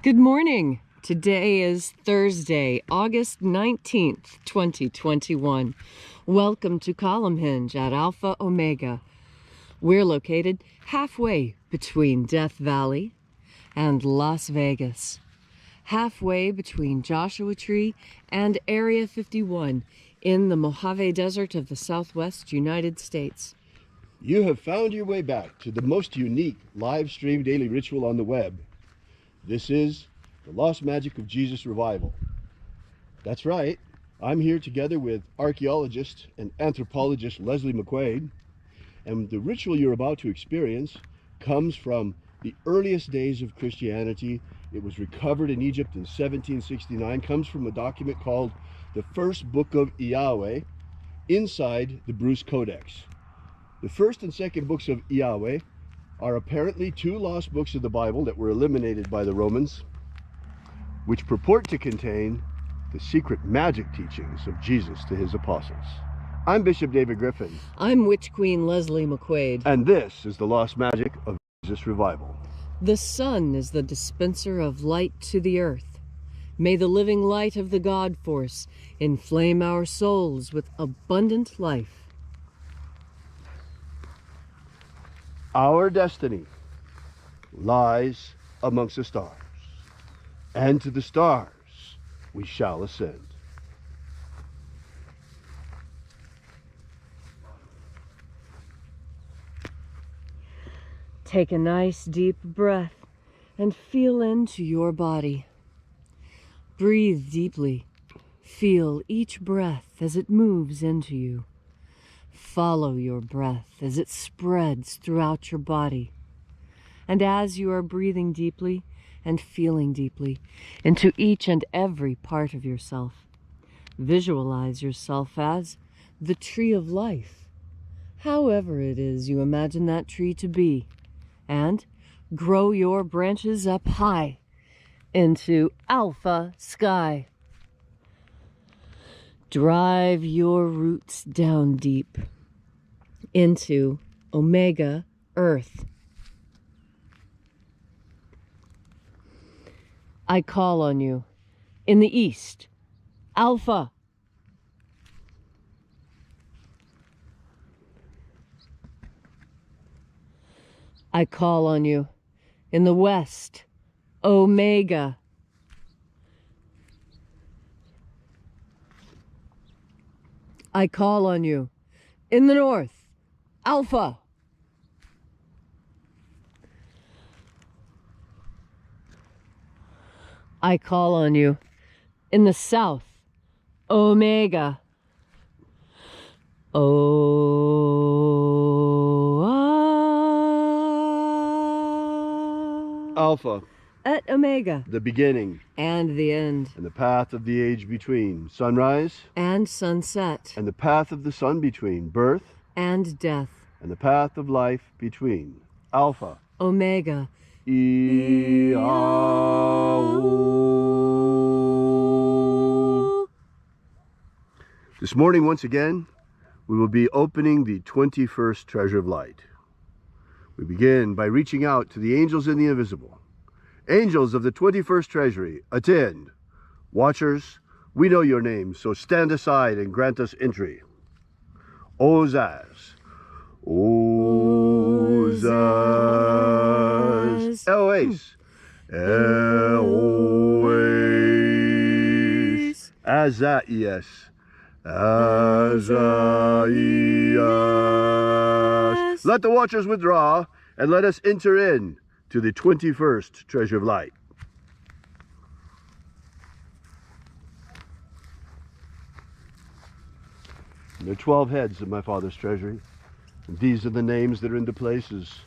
Good morning. Today is Thursday, August 19th, 2021. Welcome to Column Hinge at Alpha Omega. We're located halfway between Death Valley and Las Vegas. Halfway between Joshua Tree and Area 51 in the Mojave Desert of the Southwest United States. You have found your way back to the most unique live stream daily ritual on the web. This is the Lost Magic of Jesus Revival. That's right, I'm here together with archaeologist and anthropologist Leslie McQuade, and the ritual you're about to experience comes from the earliest days of Christianity. It was recovered in Egypt in 1769, comes from a document called the First Book of Yahweh inside the Bruce Codex. The first and second books of Yahweh are apparently two lost books of the Bible that were eliminated by the Romans, which purport to contain the secret magic teachings of Jesus to his apostles. I'm Bishop David Griffin. I'm Witch Queen Leslie McQuade. And this is the Lost Magic of Jesus Revival. The sun is the dispenser of light to the earth. May the living light of the God Force inflame our souls with abundant life. Our destiny lies amongst the stars, and to the stars we shall ascend. Take a nice deep breath and feel into your body. Breathe deeply. Feel each breath as it moves into you. Follow your breath as it spreads throughout your body. And as you are breathing deeply and feeling deeply into each and every part of yourself, visualize yourself as the tree of life, however it is you imagine that tree to be, and grow your branches up high into alpha sky. Drive your roots down deep into Omega Earth. I call on you in the east, Alpha. I call on you in the west, Omega. I call on you in the north, Alpha. I call on you in the south, Omega. Alpha. At Omega. The beginning. And the end. And the path of the age between. Sunrise. And sunset. And the path of the sun between. Birth. And death. And the path of life between. Alpha. Omega. This morning, once again, we will be opening the 21st Treasure of Light. We begin by reaching out to the angels in the invisible. Angels of the 21st Treasury, attend. Watchers, we know your names, so stand aside and grant us entry. Ozaz. Ozaz. Eloise. Eloise. Azaias. Azaias. Let the watchers withdraw, and let us enter in to the 21st Treasure of Light. There are 12 heads of my Father's treasury. And these are the names that are in the places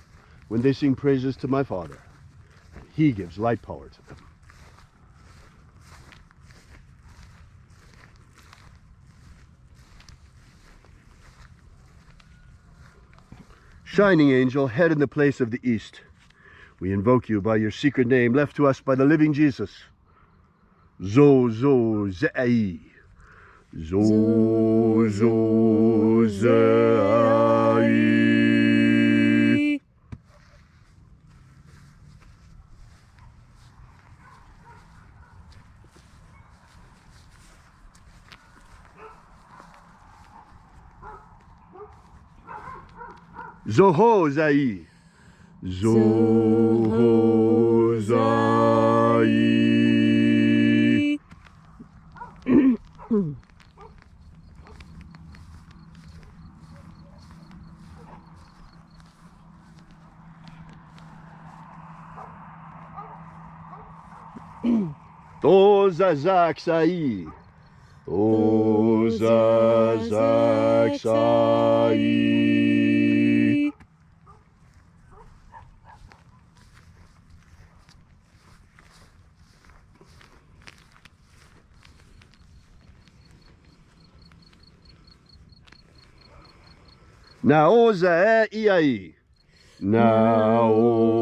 when they sing praises to my Father. And he gives light power to them. Shining angel, head in the place of the east, we invoke you by your secret name left to us by the living Jesus. Zo Zei. Zo Zei. Zohozai. Zohozai. Tozazaksai. Tozazaksai. Naozaei. Naozaei.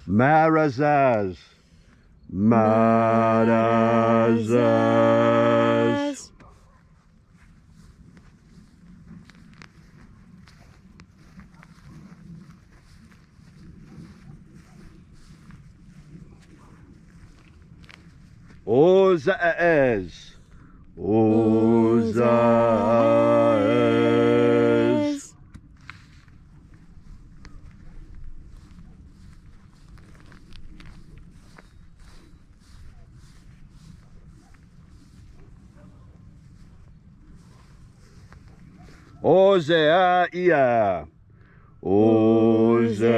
Marazaz. Marazaz. Ozaez. Ozaez. Ozeaia. Ozeaia.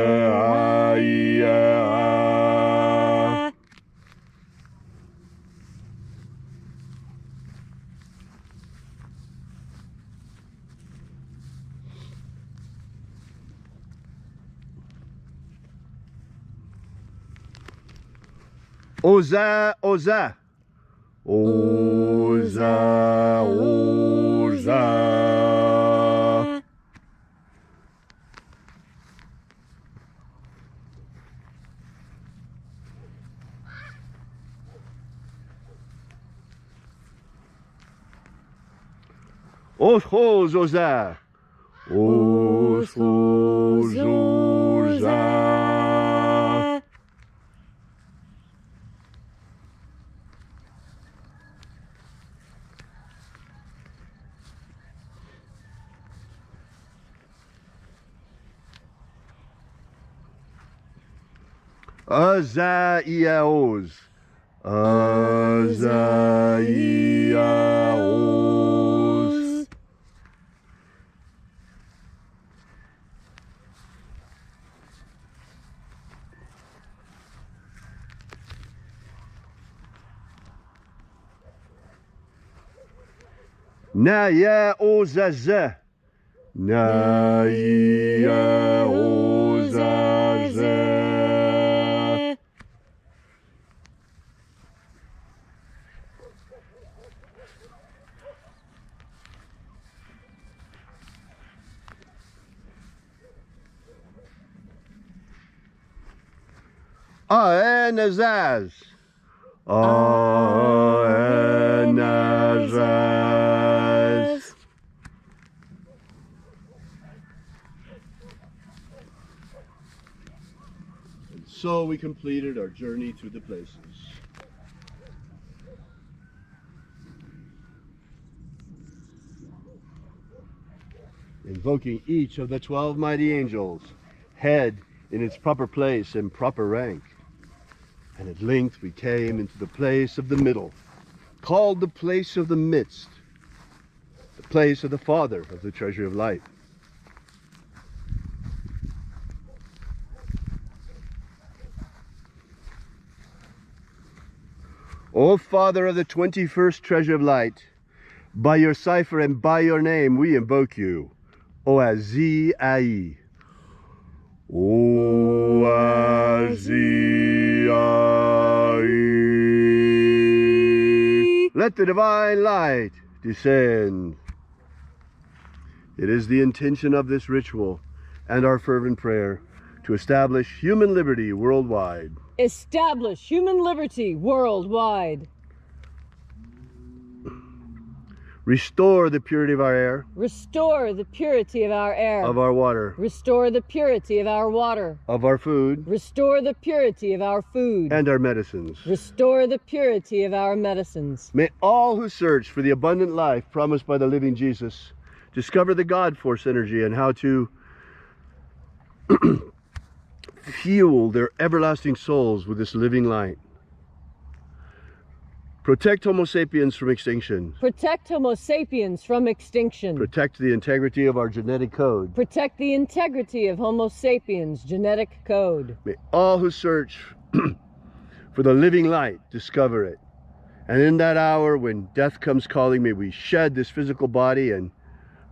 Oza, Oza. Oza, Oza. Oshos, Oza. Oshos, Oza. Azaiaos. Azaiaos. Naya ozaza. Naya ozaza. Aenazaz. Aenazaz. And so we completed our journey through the places. Invoking each of the 12 mighty angels, head in its proper place and proper rank. And at length we came into the place of the middle, called the place of the midst, the place of the Father of the treasure of light. O Father of the 21st treasure of light, by your cipher and by your name we invoke you, Oazi-ai. Oazi-ai. Let the divine light descend. It is the intention of this ritual and our fervent prayer to establish human liberty worldwide. Establish human liberty worldwide. Restore the purity of our air, Restore the purity of our air. of our water, Restore the purity of our water. of our food, Restore the purity of our food. and our medicines. Restore the purity of our medicines. May all who search for the abundant life promised by the living Jesus discover the God force energy and how to fuel their everlasting souls with this living light. Protect Homo sapiens from extinction. Protect Homo sapiens from extinction. Protect the integrity of our genetic code. Protect the integrity of Homo sapiens' genetic code. May all who search for the living light discover it. And in that hour when death comes calling, may we shed this physical body and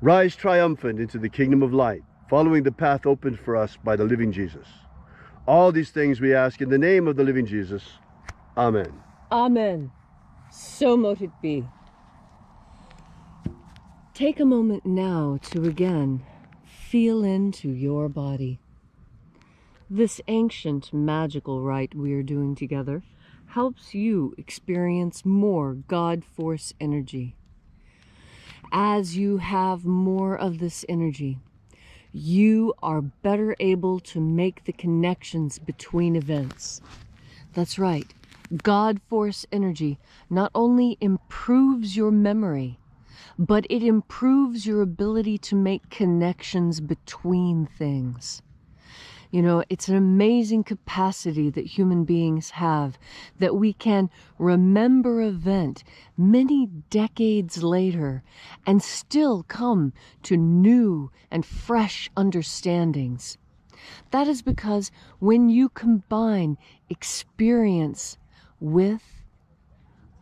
rise triumphant into the kingdom of light, following the path opened for us by the living Jesus. All these things we ask in the name of the living Jesus. Amen. Amen. So mote it be. Take a moment now to again feel into your body. This ancient magical rite we are doing together helps you experience more God force energy. As you have more of this energy, you are better able to make the connections between events. That's right. God force energy not only improves your memory, but it improves your ability to make connections between things. You know, it's an amazing capacity that human beings have, that we can remember an event many decades later and still come to new and fresh understandings. That is because when you combine experience with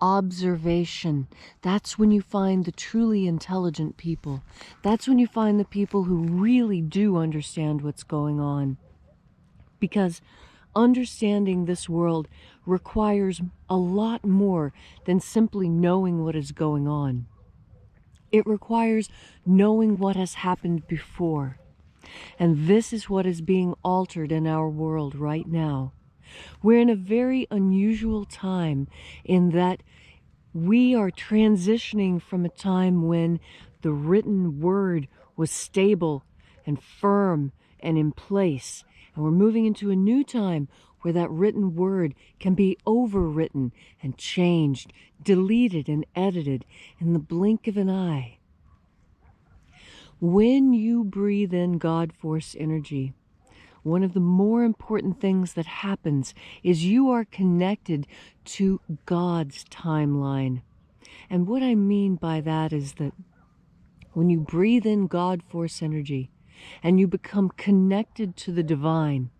observation, that's when you find the truly intelligent people. That's when you find the people who really do understand what's going on. Because understanding this world requires a lot more than simply knowing what is going on. It requires knowing what has happened before. And this is what is being altered in our world right now. We're in a very unusual time in that we are transitioning from a time when the written word was stable and firm and in place. And we're moving into a new time where that written word can be overwritten and changed, deleted and edited in the blink of an eye. When you breathe in God force energy, one of the more important things that happens is you are connected to God's timeline. And what I mean by that is that when you breathe in God force energy and you become connected to the divine,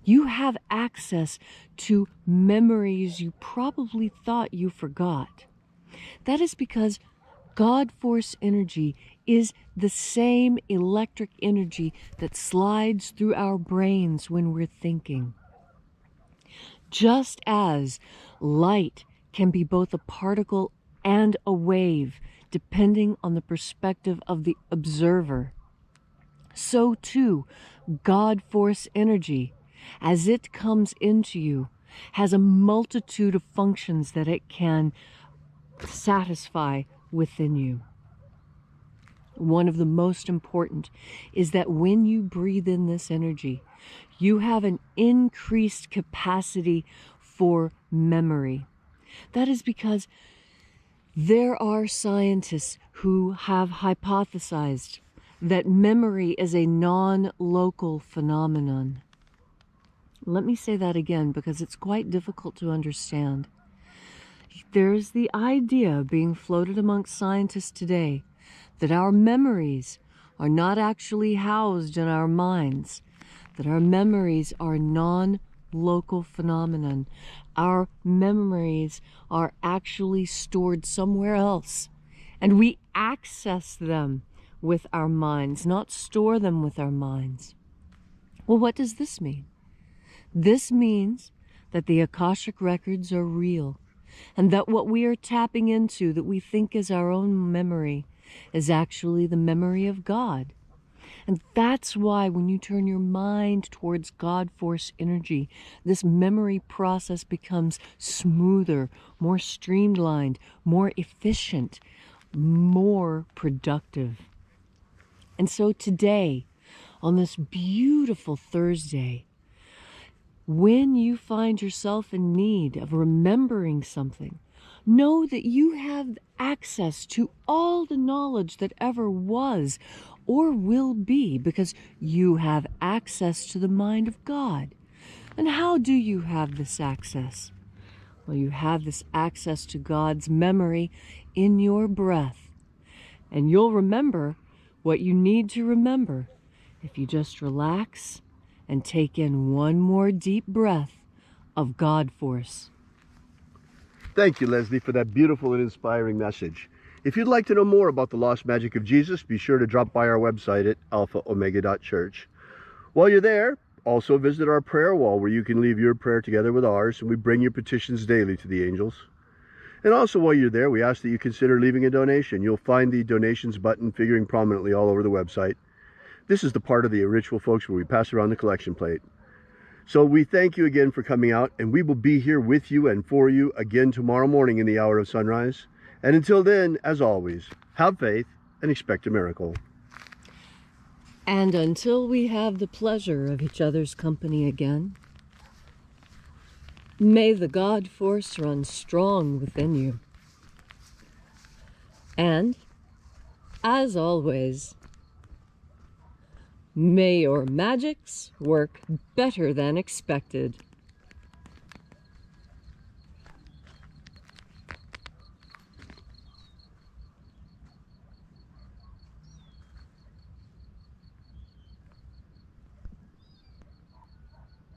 you have access to memories you probably thought you forgot. That is because God force energy is the same electric energy that slides through our brains when we're thinking. Just as light can be both a particle and a wave, depending on the perspective of the observer, so too God force energy, as it comes into you, has a multitude of functions that it can satisfy within you. One of the most important is that when you breathe in this energy, you have an increased capacity for memory. That is because there are scientists who have hypothesized that memory is a non-local phenomenon. Let me say that again because it's quite difficult to understand. There's the idea being floated amongst scientists today that our memories are not actually housed in our minds, that our memories are non-local phenomenon. Our memories are actually stored somewhere else, and we access them with our minds, not store them with our minds. Well, what does this mean? This means that the Akashic records are real, and that what we are tapping into that we think is our own memory is actually the memory of God. And that's why when you turn your mind towards God force energy, this memory process becomes smoother, more streamlined, more efficient. more productive. And so today, on this beautiful Thursday, when you find yourself in need of remembering something, know that you have access to all the knowledge that ever was or will be, because you have access to the mind of God. And how do you have this access? Well, you have this access to God's memory in your breath. And you'll remember what you need to remember if you just relax and take in one more deep breath of God force. Thank you, Leslie, for that beautiful and inspiring message. If you'd like to know more about the lost magic of Jesus, be sure to drop by our website at alphaomega.church. While you're there, also visit our prayer wall, where you can leave your prayer together with ours, and we bring your petitions daily to the angels. And also, while you're there, we ask that you consider leaving a donation. You'll find the donations button figuring prominently all over the website. This is the part of the ritual, folks, where we pass around the collection plate. So we thank you again for coming out, and we will be here with you and for you again tomorrow morning in the hour of sunrise. And until then, as always, have faith and expect a miracle. And until we have the pleasure of each other's company again, may the God force run strong within you. And, as always, may your magics work better than expected.